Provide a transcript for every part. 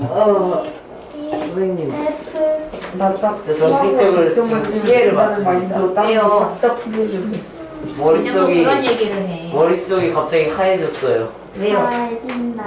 선생님. 나딱 정신적으로 좀 피해를 받습니다. 왜요? 머릿속이 그런 얘기를 해. 머릿속이 갑자기 하얘졌어요. 왜요? 알겠습니다.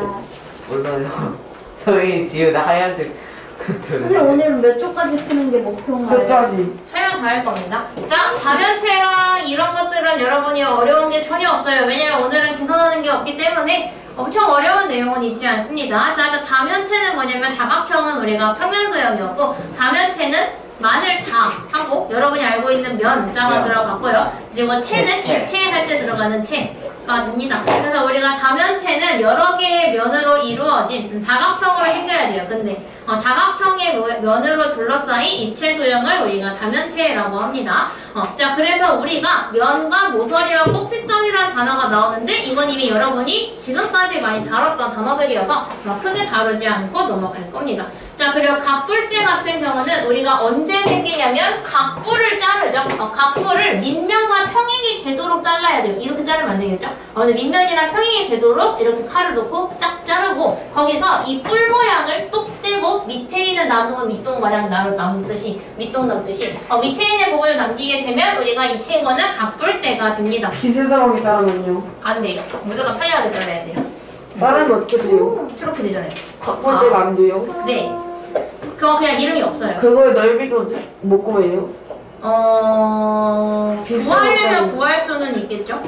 몰라요. 선생님 지금 나 하얀색. 선생님 오늘은 몇 쪽까지 푸는 게 목표인가요? 끝까지. 설명 다 할 겁니다. 자, 다면체랑 이런 것들은 여러분이 어려운 게 전혀 없어요. 왜냐면 오늘은 계산하는 게 없기 때문에 엄청 어려운 내용은 있지 않습니다. 자, 일단 다면체는 뭐냐면 다각형은 우리가 평면도형이었고, 다면체는 만을 다 하고 여러분이 알고 있는 면자가 들어갔고요. 그리고 체는 입체 할 때 들어가는 체가 됩니다. 그래서 우리가 다면체는 여러 개의 면으로 이루어진 다각형으로 생겨야 돼요. 근데 다각형의 면으로 둘러싸인 입체 도형을 우리가 다면체라고 합니다. 자, 그래서 우리가 면과 모서리와 꼭지점이라는 단어가 나오는데 이건 이미 여러분이 지금까지 많이 다뤘던 단어들이어서 크게 다루지 않고 넘어갈 겁니다. 자, 그리고 각뿔대 같은 경우는 우리가 언제 생기냐면 각뿔을 자르죠. 각뿔을 밑면과 평행이 되도록 잘라야 돼요. 이렇게 자르면 안 되겠죠? 근데 밑면이랑 평행이 되도록 이렇게 칼을 놓고 싹 자르고 거기서 이 뿔 모양을 똑 떼고 밑에 있는 나무는 밑동 마냥 남듯이 밑동 남듯이 밑에 있는 부분을 남기게 되면 우리가 이 친구는 각뿔대가 됩니다. 비스듬하게 따르면요. 안 돼요. 무조건 평행하게 잘라야 돼요. 따르면 어떻게 돼요? 초록게 되잖아요. 각볼때가 안 돼요? 네. 그거 그냥 이름이 없어요. 그거의 넓이도 못 구해요? 구하려면 구할 수는 있겠죠?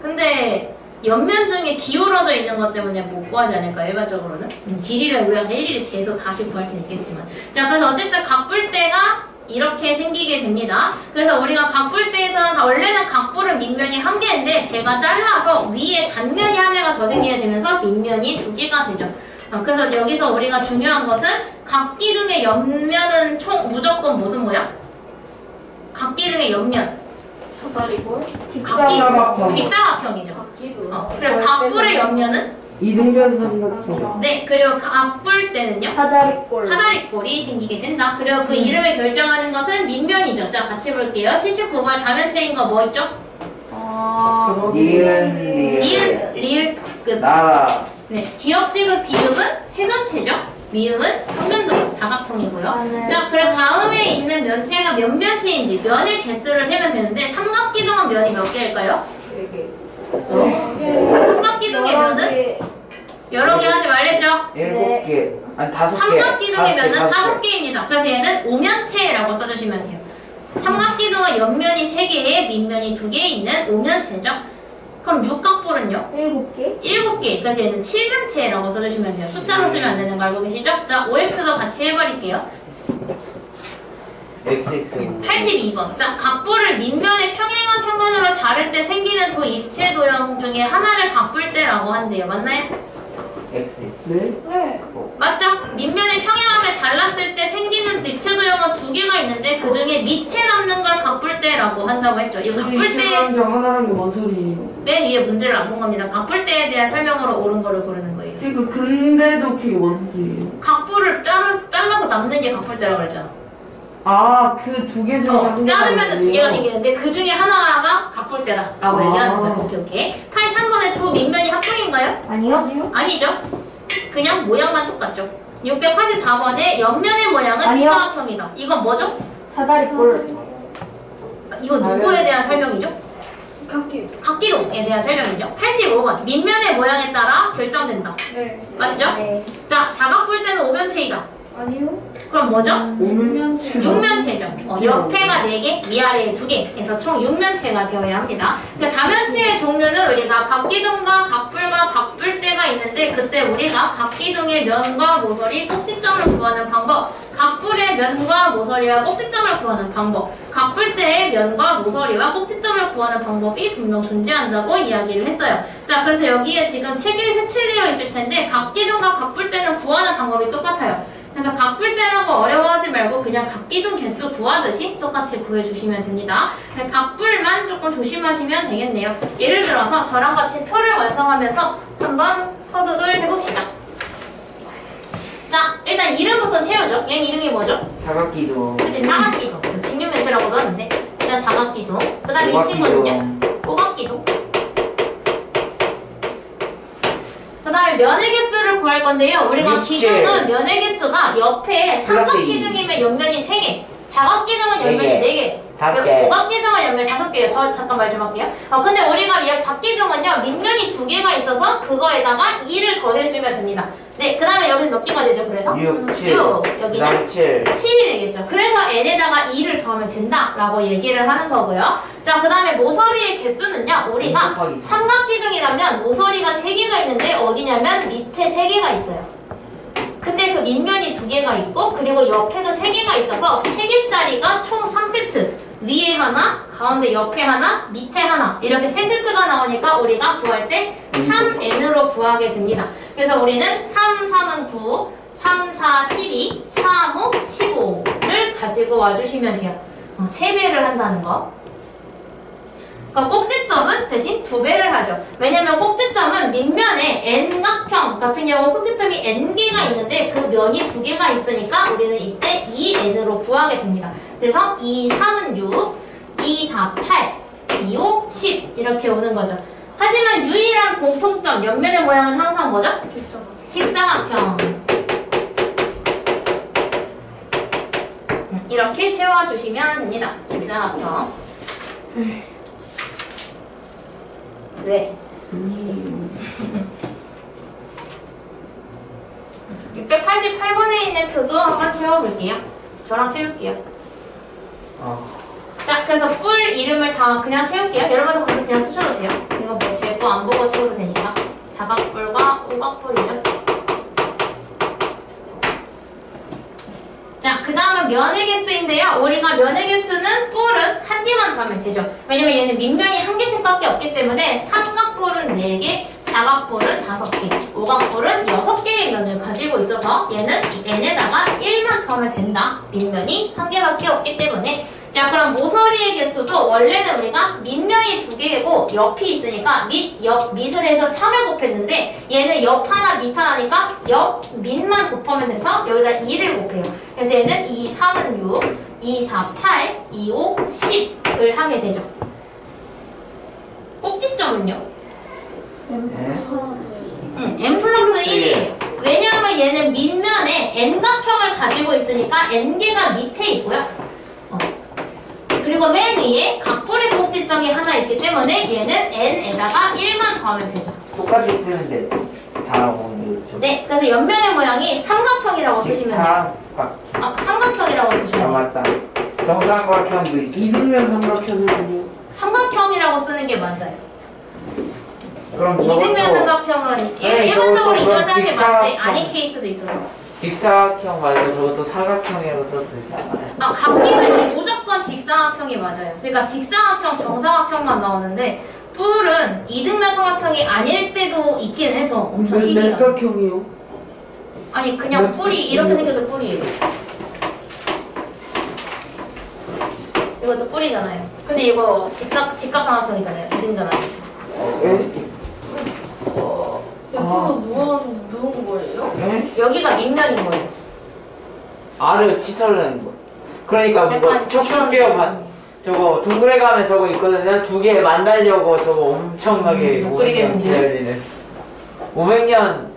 근데 옆면 중에 기울어져 있는 것 때문에 못 구하지 않을까, 일반적으로는? 길이를 우리가 일일이 재서 다시 구할 수는 있겠지만. 자, 그래서 어쨌든 각뿔대가 이렇게 생기게 됩니다. 그래서 우리가 각뿔대에서는 원래는 각뿔은 밑면이 한 개인데 제가 잘라서 위에 단면이 하나가 더 생기게 되면서 밑면이 두 개가 되죠. 그래서 여기서 우리가 중요한 것은 각기둥의 옆면은 무조건 무슨 모양? 각기둥의 옆면. 사다리꼴? 직사각형이죠. 그리고 각뿔의 옆면은? 이등변 삼각형. 네, 그리고 각뿔대는요? 사다리꼴이 생기게 된다. 그리고 그 이름을 결정하는 것은 밑면이죠. 자, 같이 볼게요. 79번 다면체인 거 뭐 있죠? 리을, 끝. 나라. 네, 기역, 디귿, 비읍은 훼손체죠. 미음은 평면도 다각형이고요. 자, 그래 다음에 있는 면체가 몇 면체인지 면의 개수를 세면 되는데 삼각기둥은 면이 몇 개일까요? 4개. 삼각기둥의 면은 여러 개 하지 말랬죠? 7개. 아니 5개. 삼각기둥의 면은 5개입니다. 그래서 얘는 오면체라고 써주시면 돼요. 삼각기둥은 옆면이 3개에 밑면이 2개 있는 오면체죠. 그럼 육각뿔은요? 7개? 7개. 그래서 얘는 7면체라고 써주시면 돼요. 숫자로 쓰면 안 되는 거 알고 계시죠? 자, OX도 같이 해버릴게요. XX. 82번. 자, 각뿔을 밑면에 평행한 평면으로 자를 때 생기는 두 입체 도형 중에 하나를 각뿔대라고 한대요. 맞나요? X. 네? 네. 맞죠? 밑면에 평행하게 잘랐을 때 생기는 입체 도형은 2개가 있는데 그 중에 밑에 남는 걸 각뿔대라고 한다고 했죠. 이 각뿔대 중 하나라는 게 뭔 소리예요? 맨 위에 문제를 안 본 겁니다. 각뿔대에 대한 설명으로 옳은 거를 고르는 거예요. 이거 근데도 그게 뭔 소리예요? 각뿔을 잘라서 남는 게 각뿔대라고 그랬잖아. 아, 그 두 개 중에 한 개가 자르면 2개가 생기는데 그 중에 하나가 각뿔대다라고 얘기하는 거예요. 오케이. 83번에 두 밑면이 합동인가요? 아니요? 아니죠. 그냥 모양만 똑같죠. 684번에 옆면의 모양은 아니요. 직사각형이다. 이건 뭐죠? 사다리꼴. 이건 누구에 대한 설명이죠? 각기둥에 대한 설명이죠. 85번 밑면의 모양에 따라 결정된다. 네. 맞죠? 네. 자, 사각뿔대는 오면체이다. 아니요? 그럼 뭐죠? 오면체. 6면체죠. 옆에가 4개, 위아래에 2개. 그래서 총 6면체가 되어야 합니다. 그러니까 다면체의 종류는 우리가 각기둥과 각뿔과 각뿔대가 있는데 그때 우리가 각기둥의 면과 모서리, 꼭지점을 구하는 방법, 각뿔의 면과 모서리와 꼭지점을 구하는 방법, 각뿔대의 면과 모서리와 꼭지점을 구하는 방법이 분명 존재한다고 이야기를 했어요. 자, 그래서 여기에 지금 책에 색칠되어 있을 텐데 각기둥과 각뿔대는 구하는 방법이 똑같아요. 그래서 각뿔대라고 어려워하지 말고 그냥 각기둥 개수 구하듯이 똑같이 구해주시면 됩니다. 각뿔만 조금 조심하시면 되겠네요. 예를 들어서 저랑 같이 표를 완성하면서 한번 서두들 해봅시다. 자, 일단 이름부터 채우죠. 얘 이름이 뭐죠? 사각기둥. 그치, 사각기둥. 직육면체라고도 하는데 일단 사각기둥. 그 다음에 이 친구는요? 꼬각기둥. 그 다음에 면의 개수를 개수를 구할 건데요. 우리가 미칠. 기둥은 면의 개수가 옆에 삼각기둥이면 옆면이 3개, 사각기둥은 옆면이 4개, 5개. 오각기둥은 옆면이 5개예요. 저 잠깐 말 좀 할게요. 근데 우리가 이 각기둥은요, 밑면이 2개가 있어서 그거에다가 2를 더해주면 됩니다. 네, 그 다음에 여기는 몇 개가 되죠? 그래서 6, 7. 6, 여기는 7. 7이 되겠죠. 그래서 n에다가 2를 더하면 된다라고 얘기를 하는 거고요. 자, 그 다음에 모서리의 개수는요, 우리가 삼각기둥이라면 모서리가 3개가 있는데 어디냐면 밑에 3개가 있어요. 근데 그 밑면이 2개가 있고 그리고 옆에도 3개가 있어서 3개짜리가 총 3세트. 위에 하나, 가운데 옆에 하나, 밑에 하나 이렇게 3세트가 나오니까 우리가 구할 때 3n으로 구하게 됩니다. 그래서 우리는 3, 3은 9, 3, 4, 12, 3, 5, 15를 가지고 와주시면 돼요. 3배를 한다는 거. 그러니까 꼭지점은 대신 2배를 하죠. 왜냐면 꼭지점은 밑면에 N각형 같은 경우 꼭지점이 N개가 있는데 그 면이 2개가 있으니까 우리는 이때 2N으로 구하게 됩니다. 그래서 2, 3은 6, 2, 4, 8, 2, 5, 10 이렇게 오는 거죠. 하지만 유일한 공통점, 옆면의 모양은 항상 뭐죠? 직사각형. 이렇게 채워주시면 됩니다. 직사각형. 왜? 688번에 있는 표도 한번 채워볼게요. 저랑 채울게요. 자, 그래서 뿔 이름을 다 그냥 채울게요. 여러분도 거기서 그냥 쓰셔도 돼요. 이거 뭐 제 거 안 보고 채워도 되니까. 사각뿔과 오각뿔이죠. 자, 그 다음은 면의 개수인데요. 우리가 면의 개수는 뿔은 한 개만 더하면 되죠. 왜냐면 얘는 밑면이 한 개씩밖에 없기 때문에 삼각뿔은 4개, 사각뿔은 5개, 오각뿔은 6개의 면을 가지고 있어서 얘는 n에다가 1만 더하면 된다. 밑면이 한 개밖에 없기 때문에. 자, 그럼 모서리의 개수도 원래는 우리가 밑면이 2개고 옆이 있으니까 밑, 옆, 밑을 해서 3을 곱했는데 얘는 옆 하나, 밑 하나니까 옆, 밑만 곱하면 돼서 여기다 2를 곱해요. 그래서 얘는 2, 3은 6, 2, 4, 8, 2, 5, 10을 하게 되죠. 꼭지점은요? n 플러스 1이에요. 왜냐하면 얘는 밑면에 n각형을 가지고 있으니까 n개가 밑에 있고요. 그리고 맨 위에 각뿔의 꼭지점이 하나 있기 때문에 얘는 n에다가 1만 더하면 되죠. 똑같이 쓰면 돼. 다음 네, 그래서 옆면의 모양이 삼각형이라고 쓰시면 돼요. 삼각형이라고 쓰시면 돼요. 맞다. 정삼각형도 있어. 이등면 삼각형은요? 삼각형이라고 쓰는 게 맞아요. 그럼 이등면 삼각형은 일반적으로 이런 사람이 맞는데 아닌 케이스도 있어서. 직사각형 말고 저것도 사각형이라고 써도 되지 않아요? 각기는 무조건 직사각형이 맞아요. 그러니까 직사각형, 정사각형만 나오는데 뿔은 이등면 삼각형이 아닐 때도 있긴 해서 엄청 희귀해요. 몇각형이요? 아니 그냥 뿔이 이렇게 생겨도 뿔이에요. 이것도 뿔이잖아요. 근데 이거 직각삼각형이잖아요. 이등변 아니죠. 에? 옆으로 누운 거예요? 에? 여기가 밑면인 거예요. 알을 치설하는 거. 그러니까 뭐 약간 촉촉해요. 저거 동굴에 가면 저거 있거든요. 2개 만나려고 저거 엄청나게 못 그리겠는데? 열리는 500년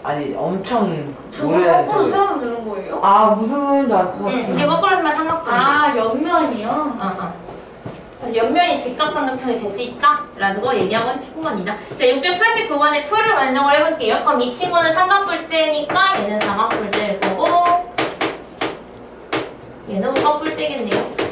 아니 엄청 저거 오래된 거꾸로 저거. 세우면 되는 거예요? 아 무슨 말인지 알 것 같아. 이게 거꾸로 쓰면 삼각형. 아, 옆면이요? 그래서 옆면이 직각삼각형이 될 수 있다라고 얘기하고 싶은 겁니다. 자, 689번의 표를 완성을 해볼게요. 그럼 이 친구는 삼각뿔대니까 얘는 사각뿔대일 거고 얘는 오각뿔대겠네요.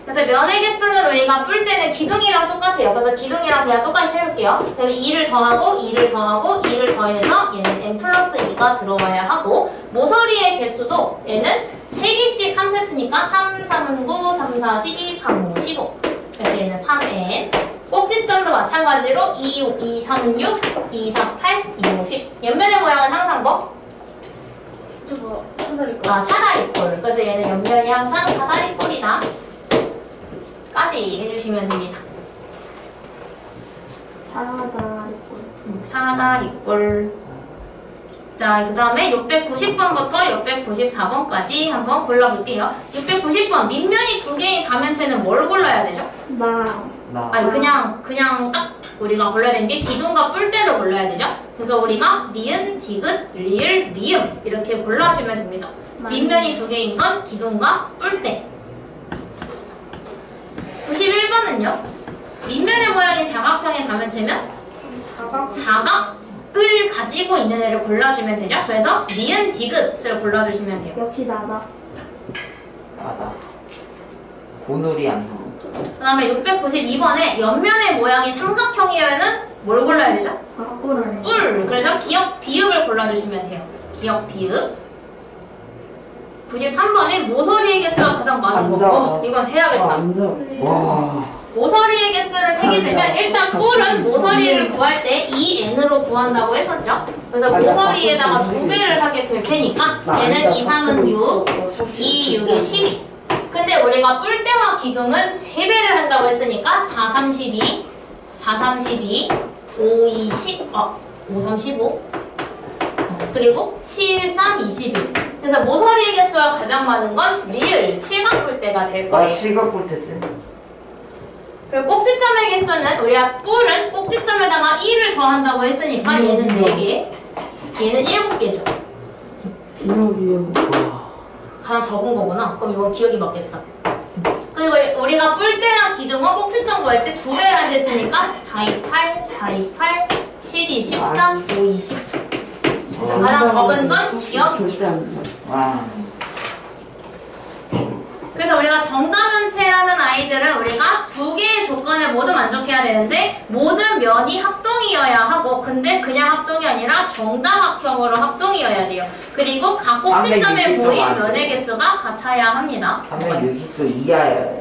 그래서 면의 개수는 우리가 풀 때는 기둥이랑 똑같아요. 그래서 기둥이랑 그냥 똑같이 채울게요. 그럼 2를 더하고 2를 더하고 2를 더해서 얘는 n 플러스 2가 들어와야 하고 모서리의 개수도 얘는 3개씩 3세트니까 3, 3은 9, 3, 4, 12, 3, 5, 15 그래서 얘는 3n 꼭지점도 마찬가지로 2, 3은 6, 2, 4, 8, 2, 5, 10 옆면의 모양은 항상 뭐? 저거 사다리꼴. 사다리꼴. 그래서 얘는 옆면이 항상 사다리꼴이다 까지 해주시면 됩니다. 사다리꼴. 자, 그 다음에 690번부터 694번까지 한번 골라볼게요. 690번 밑면이 2개인 가면체는 뭘 골라야 되죠? 나. 나 아니 그냥 딱 우리가 골라야 되는 게 기둥과 뿔대로 골라야 되죠. 그래서 우리가 니은, 디귿, 리을, 미음 이렇게 골라주면 됩니다. 밑면이 두 개인 건 기둥과 뿔대. 91번은요. 밑면의 모양이 사각형의 가면체면 사각을 가지고 있는 애를 골라주면 되죠. 그래서 니은, 디귿을 골라주시면 돼요. 역시 나다. 나다. 고놀이 안 나와. 그 다음에 692번에 옆면의 모양이 삼각형이면은 뭘 골라야 되죠? 바꾸는. 뿔! 그래서 기역, 비읍을 골라주시면 돼요. 기역, 비읍. 93번에 모서리의 개수가 가장 많은 앉아. 거고 이건 세야겠다. 앉아. 와. 모서리의 개수를 세게 되면 일단 뿔은 모서리를 구할 때 2n으로 구한다고 했었죠. 그래서 모서리에다가 2배를 하게 될 테니까 얘는 2, 3은 6, 2, 6에 12. 근데 우리가 뿔대와 기둥은 3배를 한다고 했으니까 4, 3, 12, 4, 3, 12, 5, 2, 10, 5, 3, 15 그리고 7, 3, 21. 그래서 모서리의 개수가 가장 많은 건 리을, 칠각뿔대가 될 거예요. 칠각뿔 테스. 그리고 꼭지점의 개수는 우리가 뿔은 꼭지점에다가 1을 더한다고 했으니까 얘는 4개, 얘는 7개죠. 기억이요. 가장 적은 거구나. 그럼 이건 기억이 맞겠다. 그리고 우리가 뿔대랑 기둥은 꼭지점 구할 때 2배를 하셨으니까 4, 2, 8, 4, 2, 8, 7, 2, 13, 5, 20. 그래서 가장 적은 건 절대 기억입니다. 안 돼. 와. 그래서 우리가 정다면체라는 아이들은 우리가 2개의 조건에 모두 만족해야 되는데 모든 면이 합동이어야 하고 근데 그냥 합동이 아니라 정다각형으로 합동이어야 돼요. 그리고 각 꼭지점에 360도 모인 안 돼. 면의 개수가 같아야 합니다. 360도 이하야.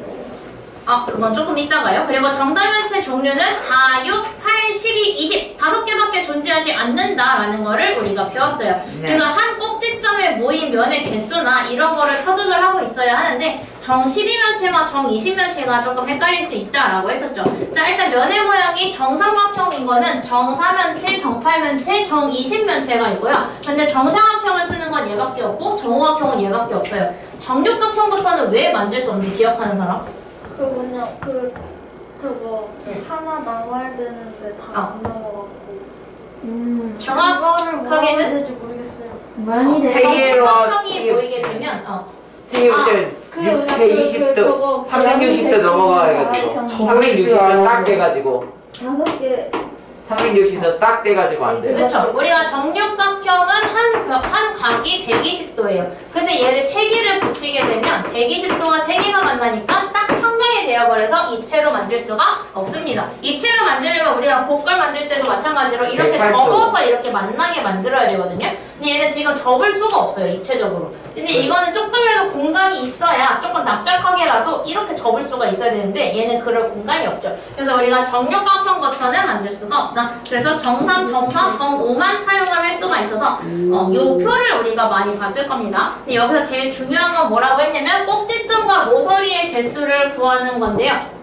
그건 조금 이따가요. 그리고 정다면체 종류는 4, 6, 8, 12, 20 5개밖에 존재하지 않는다라는 거를 우리가 배웠어요. 네. 그래서 한 꼭지점에 모인 면의 개수나 이런 거를 터득을 하고 있어야 하는데 정 12면체와 정 20면체가 조금 헷갈릴 수 있다라고 했었죠. 자, 일단 면의 모양이 정삼각형인 거는 정 4면체, 정 8면체, 정 20면체가 있고요. 근데 정사각형을 쓰는 건 얘밖에 없고 정오각형은 얘밖에 없어요. 정육각형부터는 왜 만들 수 없는지 기억하는 사람? 그 뭐냐 저거 응. 하나 나와야 되는데 다 안 나와갖고 정확하게는 뭐라 해야 될지 모르겠어요. 많이 돼. 세 개로 정육각형이 보이게 되면 되게 그 120도, 저거 360도 넘어가가지고 360도 딱 돼가지고 5개. 360도 딱 돼가지고 안 돼. 그렇죠. 우리가 정육각형은 한 각이 120도예요. 근데 얘를 3개를 붙이게 되면 120도가 3개가 만나니까 딱 평면이 되어버려서 입체로 만들 수가 없습니다. 입체로 만들려면 우리가 곡걸 만들 때도 마찬가지로 이렇게 108도. 접어서 이렇게 만나게 만들어야 되거든요. 근데 얘는 지금 접을 수가 없어요. 입체적으로. 근데 이거는 조금이라도 공간이 있어야 조금 납작하게라도 이렇게 접을 수가 있어야 되는데 얘는 그럴 공간이 없죠. 그래서 우리가 정육각형 버튼을 만들 수가 없다. 그래서 정삼, 정사, 정오만 사용을 할 수가 있어서 요 표를 우리가 많이 봤을 겁니다. 근데 여기서 제일 중요한 건 뭐라고 했냐면 꼭지점과 모서리의 개수를 구하는 건데요.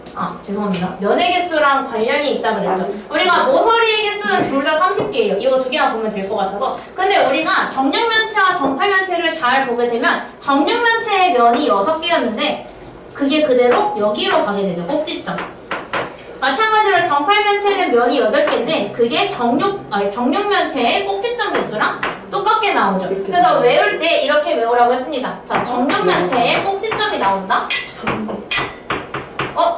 죄송합니다. 면의 개수랑 관련이 있다 그랬죠. 우리가 모서리의 개수는 둘 다 30개예요. 이거 두 개만 보면 될 것 같아서. 근데 우리가 정육면체와 정팔면체를 잘 보게 되면 정육면체의 면이 6개였는데 그게 그대로 여기로 가게 되죠. 꼭지점. 마찬가지로 정팔면체는 면이 8개인데 그게 정육면체의 꼭지점 개수랑 똑같게 나오죠. 그래서 외울 때 이렇게 외우라고 했습니다. 자, 정육면체의 꼭지점이 나온다.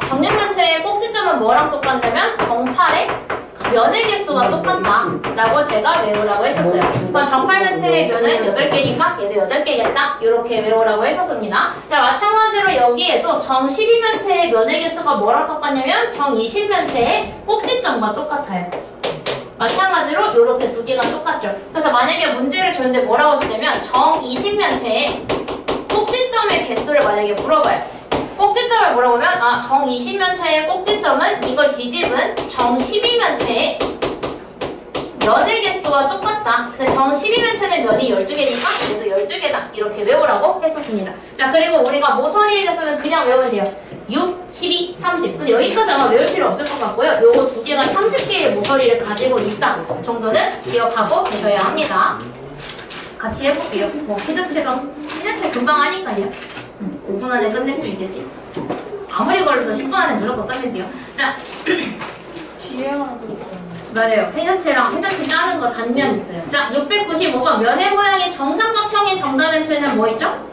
정육면체의 꼭지점은 뭐랑 똑같냐면 정팔의 면의 개수가 똑같다 라고 제가 외우라고 했었어요. 그럼 정팔면체의 면은 8개니까 얘도 8개겠다 이렇게 외우라고 했었습니다. 자, 마찬가지로 여기에도 정 12면체의 면의 개수가 뭐랑 똑같냐면 정 20면체의 꼭지점과 똑같아요. 마찬가지로 이렇게 두 개가 똑같죠. 그래서 만약에 문제를 줬는데 뭐라고 주냐면 정 20면체의 꼭지점의 개수를 만약에 물어봐요. 꼭지점을 물어보면 정 20면체의 꼭지점은 이걸 뒤집은 정 12면체의 면의 개수와 똑같다. 근데 정 12면체는 면이 12개니까 얘도 12개다. 이렇게 외우라고 했었습니다. 자, 그리고 우리가 모서리의 개수는 그냥 외우면 돼요. 6, 12, 30. 근데 여기까지 아마 외울 필요 없을 것 같고요. 요거 두 개가 30개의 모서리를 가지고 있다 정도는 기억하고 계셔야 합니다. 같이 해볼게요. 회전체 금방 하니까요. 5분 안에 끝낼 수 있겠지? 아무리 걸려도 10분 안에 무조건 끝낼게요. 자, 기행하는 거 있잖아요. 맞아요. 회전체랑 회전체 다른 거 단면 있어요. 자, 695번 면의 모양이 정삼각형인 정다면체는 뭐 있죠?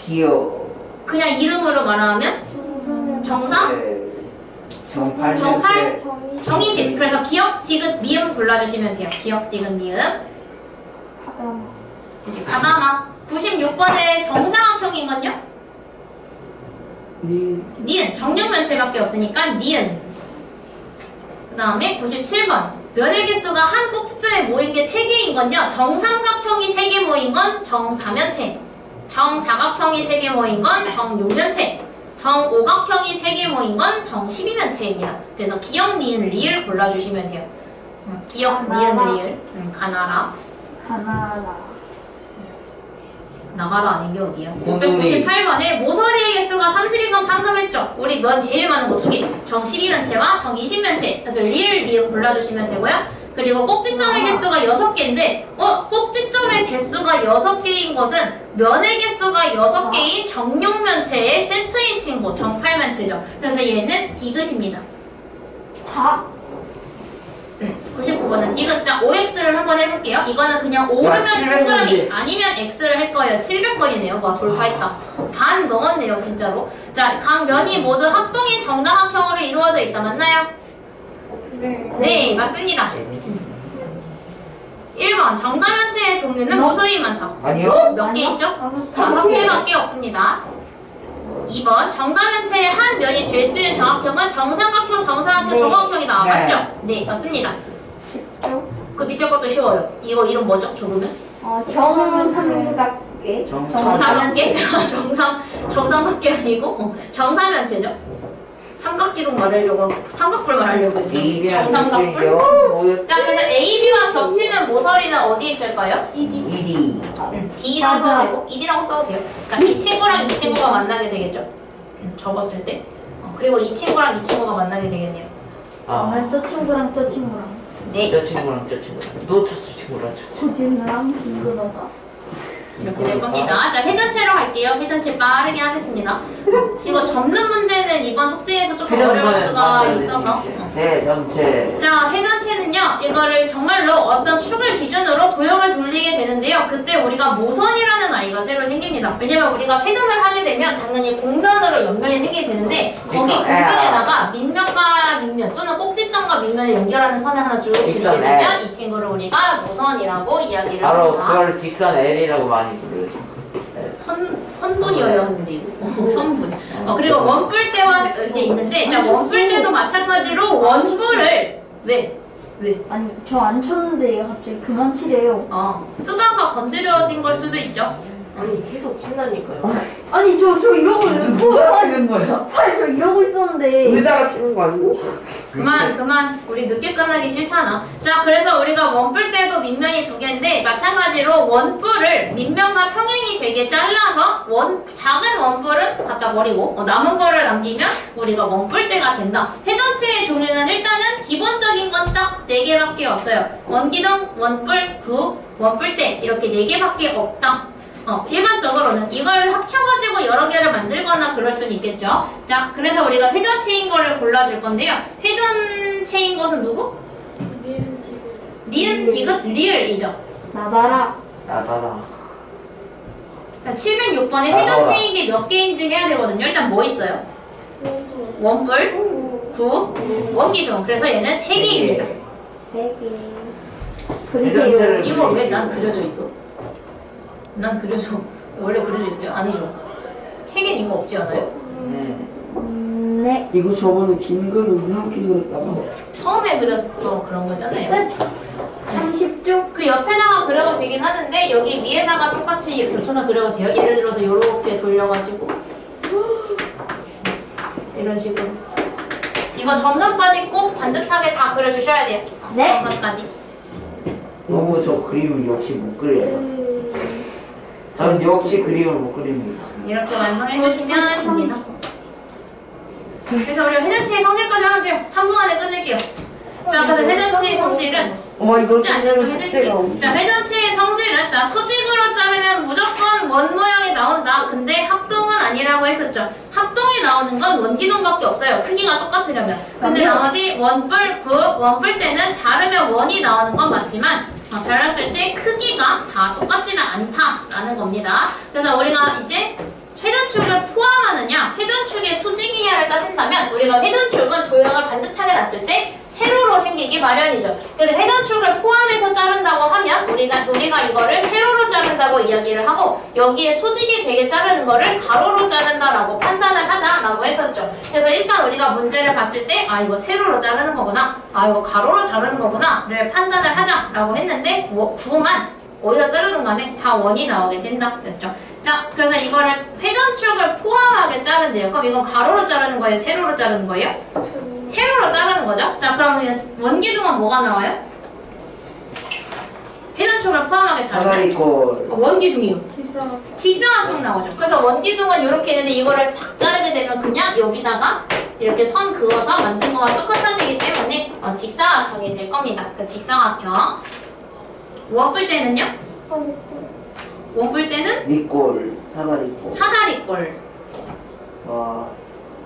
기억. 그냥 이름으로 말하면 정삼? 네. 정팔. 정팔? 정의. 정의식. 그래서 기역, 디귿, 미음 골라주시면 돼요. 기역, 디귿, 미음. 그치, 가다마. 96번에 정사각형인 건요? 니은. 정육면체밖에 없으니까 니은. 그 다음에 97번. 면의 개수가 한 꼭지점에 모인 게 3개인 건요. 정삼각형이 3개 모인 건 정사면체. 정사각형이 3개 모인 건 정육면체. 정오각형이 3개 모인 건 정12면체입니다. 그래서 기역, 니은, 리을 골라주시면 돼요. 기역, 니은, 리을. 가나라. 나가라 아닌 게 어디야? 698번에 모서리의 개수가 30인 건 방금 했죠? 우리 면 제일 많은 거 2개. 정 12면체와 정 20면체. 그래서 리을, 리을 골라주시면 되고요. 그리고 꼭지점의 개수가 6개인데 꼭지점의 개수가 6개인 것은 면의 개수가 6개인 정육면체의 세트인 친구 정 8면체죠. 그래서 얘는 디귿입니다. 99번은 디귿. 자, OX를 한번 해볼게요. 이거는 그냥 오르면 동그라미 아니면 X를 할 거예요. 700번이네요. 와, 돌파했다. 반 넘었네요, 진짜로. 자, 각 면이 모두 합동인 정다각형으로 이루어져 있다. 맞나요? 네, 맞습니다. 1번 정다면체의 종류는 무수히 많다. 아니요. 몇 개 있죠? 5개밖에 없습니다. 2번 정다면체의 한 면이 될 수 있는 정각형은 정삼각형, 정사각형, 정각형이다. 네. 맞죠? 네, 맞습니다. 그 밑에 것도 쉬워요. 이거 이름 뭐죠? 적으면? 정삼각계. 정삼각계? 정삼각계 아니고 정사면체죠. 삼각기둥 말하려고 삼각뿔 말하려고 했더니 정삼각뿔. 자, 그래서 AB와 겹치는 모서리는 어디 있을까요? ED. D라고 써도 되고 ED라고 써도 돼요. 그러니까 이 친구랑 이 친구가 만나게 되겠죠. 접었을 때. 그리고 이 친구랑 이 친구가 만나게 되겠네요. 저 친구랑 저 친구랑. 네. 저 친구랑 저 친구랑. 또 저 친구랑 저 친구. 고진이랑 빙그러다. 이렇게 될 겁니다. 자, 회전체로 갈게요. 회전체 빠르게 하겠습니다. 이거 접는 문제는 이번 숙제에서 조금 어려울 수가 있어서. 네, 전체. 자, 회전체는요, 이거를 정말로 어떤 축을 기준으로 도형을 돌리게 되는데요. 그때 우리가 모선이라는 아이가 새로 생깁니다. 왜냐면 우리가 회전을 하게 되면 당연히 공면으로 옆면이 생기게 되는데 거기 공면에다가 밑면과 밑면 또는 꼭지점과 밑면을 연결하는 선을 하나 쭉 그리게 되면 이 친구를 우리가 모선이라고 이야기를 바로 합니다. 그걸 직선 L이라고 많이 부르죠. 선분이어야 하는데 이거 선분. 그리고 원뿔대와 이게 있는데, 자, 원뿔대도 마찬가지로 원뿔을 왜? 아니 저 안 쳤는데 갑자기 그만 치래요. 쓰다가 건드려진 걸 수도 있죠. 아니 계속 친다니까요. 아니 저 이러고 누가 치는 거야? 저 이러고 있었는데. 의자가 치는 거 아니고? 그만 우리 늦게 끝나기 싫잖아. 자, 그래서 우리가 원뿔대도 밑면이 2개인데 마찬가지로 원뿔을 밑면과 평행이 되게 잘라서 작은 원뿔은 갖다 버리고 남은 거를 남기면 우리가 원뿔대가 된다. 회전체의 종류는 일단은 기본적인 건 딱 4개밖에 없어요. 원기둥, 원뿔, 구, 원뿔대 이렇게 4개밖에 없다. 일반적으로는 이걸 합쳐가지고 여러 개를 만들거나 그럴 수는 있겠죠. 자, 그래서 우리가 회전체인 거를 골라줄 건데요. 회전체인 것은 누구? 니은, 디귿, 리을이죠. 나다라. 자, 706번에 회전체인 게 몇 개인지 해야 되거든요. 일단 뭐 있어요? 원뿔, 구, 원기둥. 그래서 얘는 3개입니다. 3개. 그리세요. 이거 왜 난 그려져 있어? 난 그려져. 원래 그려져 있어요? 아니죠. 책엔 이거 없지 않아요? 네. 이거 저번에 긴 글을 이렇게 그렸다가 처음에 그렸어 그런 거잖아요. 끝. 30초. 그 옆에다가 그려도 되긴 하는데 여기 위에다가 똑같이 겹쳐서 그려도 돼요. 예를 들어서 이렇게 돌려가지고 이런 식으로. 이거 점선까지 꼭 반듯하게 다 그려주셔야 돼요. 네. 점선까지. 너무 저 그림을 역시 못 그려요. 저는 역시 그림을 못 그립니다. 이렇게 완성해주시면 됩니다. 그래서 우리가 회전체의 성질까지 하면 돼요. 3분 안에 끝낼게요. 자, 그래서 회전체의 성질은 이걸 숙제 안 되면 끝내면 숙제가 해드릴게요. 자, 회전체의 성질은 자 수직으로 자르면 무조건 원 모양이 나온다. 근데 합동은 아니라고 했었죠. 합동이 나오는 건 원기둥밖에 없어요. 크기가 똑같으려면. 근데 나머지 원뿔, 굽, 원뿔 때는 자르면 원이 나오는 건 맞지만 잘랐을 때 크기가 다 똑같지는 않다라는 겁니다. 그래서 우리가 이제 회전축을 포함하느냐, 회전축의 수직이냐를 따진다면 우리가 회전축은 도형을 반듯하게 놨을 때 세로로 생기기 마련이죠. 그래서 회전축을 포함해서 자른다고 하면 우리가 이거를 세로로 자른다고 이야기를 하고 여기에 수직이 되게 자르는 거를 가로로 자른다라고 판단을 하자라고 했었죠. 그래서 일단 우리가 문제를 봤을 때 이거 세로로 자르는 거구나, 이거 가로로 자르는 거구나를 판단을 하자라고 했는데 구만 어디다 자르든 간에 다 원이 나오게 된다 그랬죠. 자, 그래서 이거를 회전축을 포함하게 자른대요. 그럼 이건 가로로 자르는 거예요? 세로로 자르는 거예요? 세로로 자르는 거죠. 자, 그러면 원기둥은 뭐가 나와요? 회전축을 포함하게 자르면 원기둥이요. 직사각형 나오죠. 그래서 원기둥은 이렇게 있는데 이거를 싹 자르게 되면 그냥 여기다가 이렇게 선 그어서 만든 거와 똑같아지기 때문에 직사각형이 될 겁니다. 그 직사각형. 원뿔 때는요? 원뿔 때는? 리꼴, 사다리꼴. 사다리꼴. 와.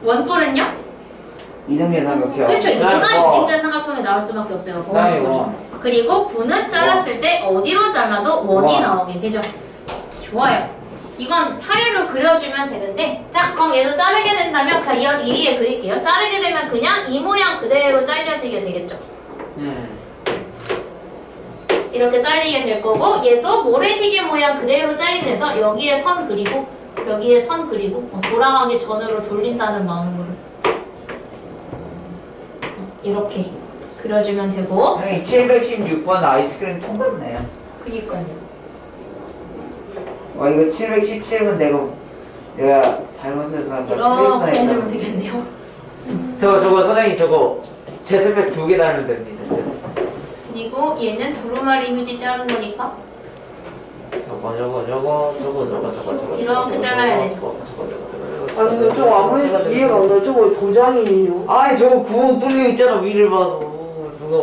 원뿔은요? 이등변 삼각형. 그렇죠. 얘가 이등변 삼각형이 나올 수밖에 없어요. 원뿔이. 그리고 구는 잘랐을 때 어디로 잘라도 원이 나오게 되죠. 좋아요. 이건 차례로 그려주면 되는데, 자, 그럼 얘도 자르게 된다면 그냥 이 위에 그릴게요. 자르게 되면 그냥 이 모양 그대로 잘려지게 되겠죠. 이렇게 잘리게 될 거고, 얘도 모래시계 모양 그대로 잘리게 돼서 여기에 선 그리고 여기에 선 그리고 돌아가기 전으로 돌린다는 마음으로 이렇게 그려주면 되고. 716번 아이스크림 통 같네요. 그니까요. 이거 717번 내가 잘못해서 이렇게 해주면 되겠네요. 저거 선생님 저거 제트팩 2개 달면 됩니다. 그리고 얘는 두루마리 휴지 자른 거니까 저거 이렇게 잘라야 되죠. 아니 근데 저거 아무리 이해가 안 가요. 저거 도장이에요. 아니 저거 구멍 뚫려 있잖아. 위를 봐도.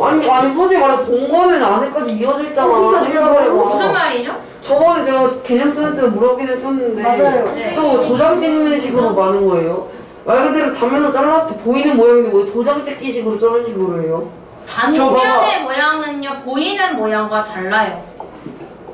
아니 솔직히 말해 본거는 안에까지 이어져 있잖아. 생각을 해봐. 무슨 말이죠? 저번에 제가 개념 쓰는 때 물어보긴 했었는데 맞아요. 네. 저거 도장 찍는 식으로 많은 거예요? 말 그대로 단면으로 잘랐을 때 보이는 모양인데 뭐 도장 찍기 식으로 저런 식으로 해요? 단면의 모양은요 보이는 모양과 달라요.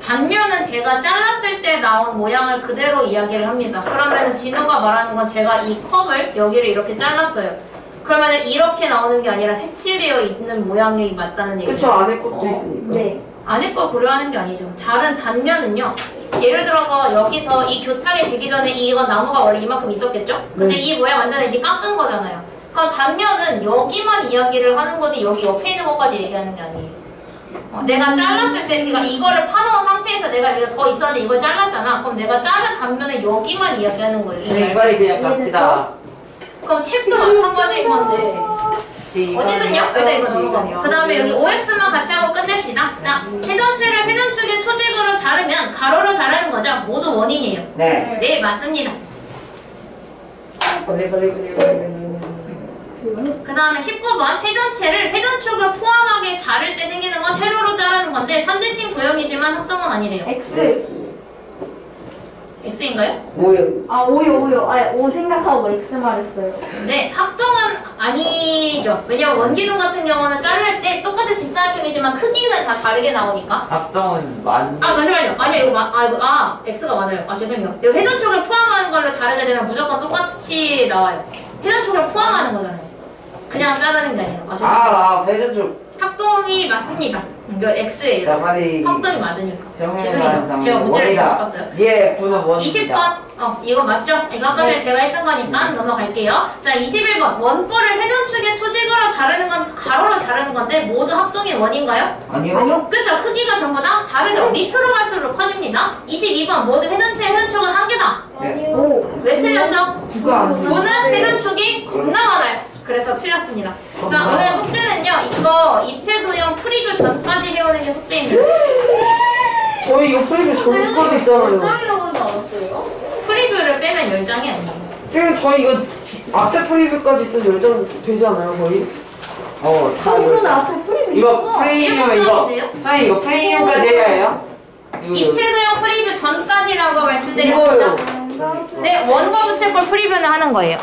단면은 제가 잘랐을 때 나온 모양을 그대로 이야기를 합니다. 그러면은 진우가 말하는 건 제가 이 컵을 여기를 이렇게 잘랐어요. 그러면은 이렇게 나오는 게 아니라 색칠되어 있는 모양이 맞다는 얘기예요. 그쵸, 안에 것도 있으니까. 네. 안에 걸 고려하는 게 아니죠. 자른 단면은요. 예를 들어서 여기서 이 교탁이 되기 전에 이건 나무가 원래 이만큼 있었겠죠? 근데 이 모양 완전히 이렇게 깎은 거잖아요. 그럼 단면은 여기만 이야기를 하는 거지 여기 옆에 있는 것까지 얘기하는 게 아니에요. 내가 잘랐을 때 그러니까 이거를 파놓은 상태에서 내가 여기가 더 있었는데 이걸 잘랐잖아. 그럼 내가 자른 단면은 여기만 이야기하는 거예요. 빨리 그냥 갑시다. 그럼 책도 마찬가지인 건데 어쨌든요. 일단 이거 넘어가고 그 다음에 여기 OX만 같이 하고 끝냅시다. 자, 회전체를 회전축의 수직으로 자르면 가로로 자르는 거죠. 모두 원인이에요. 네. 네, 맞습니다. 그 다음에 19번 회전체를 회전축을 포함하게 자를 때 생기는 건 세로로 자르는 건데 선대칭 도형이지만 합동은 아니래요. X. X인가요? 오요. O 생각하고 X 말했어요. 네, 합동은 아니죠. 왜냐면 원기둥 같은 경우는 자를 때 똑같은 직사각형이지만 크기는 다 다르게 나오니까. 합동은 만. 잠시만요. 아니요, 이거 X가 맞아요. 죄송해요. 이거 회전축을 포함하는 걸로 자르게 되면 무조건 똑같이 나와요. 회전축을 포함하는 거잖아요. 그냥 자르는 게 아니라. 회전축. 합동이 맞습니다. 이거 X예요. 자, 빨리 합동이 맞으니까. 죄송해요. 정리하는 제가 문제를 원이다. 잘못 봤어요. 예, 구는 원입니다. 20번. 이거 맞죠? 이거 아까 전에 제가 했던 거니까 넘어갈게요. 자, 21번. 원뿔을 회전축의 수직으로 자르는 건 가로로 자르는 건데 모두 합동이 원인가요? 아니요. 그쵸? 크기가 전부 다 다르죠? 밑으로 갈수록 커집니다. 22번. 모두 회전축은 한 개다. 네. 오. 왜 틀렸죠? 구가 안 돼. 구는 회전축이 겁나 많아요. 그래서 틀렸습니다. 자, 오늘 숙제는요. 이거 입체도형 프리뷰 전까지 해오는 게 숙제입니다. 저희 이거 프리뷰 전까지 있잖아요. 짱이라고 그러지 않았어요? 프리뷰를 빼면 10장이 아니에요. 지금 저희 이거 앞에 프리뷰까지 있어서 10장 되지 않아요 거의? 처음으로 나왔어. 프리뷰 이거 있구나. 프리미엄 이거 일본적인데요? 선생님 이거 프리미엄까지 해야 해요? 이거 입체도형 프리뷰 전까지라고 이거요. 말씀드렸습니다. 네, 원과 부채꼴 프리뷰는 하는 거예요.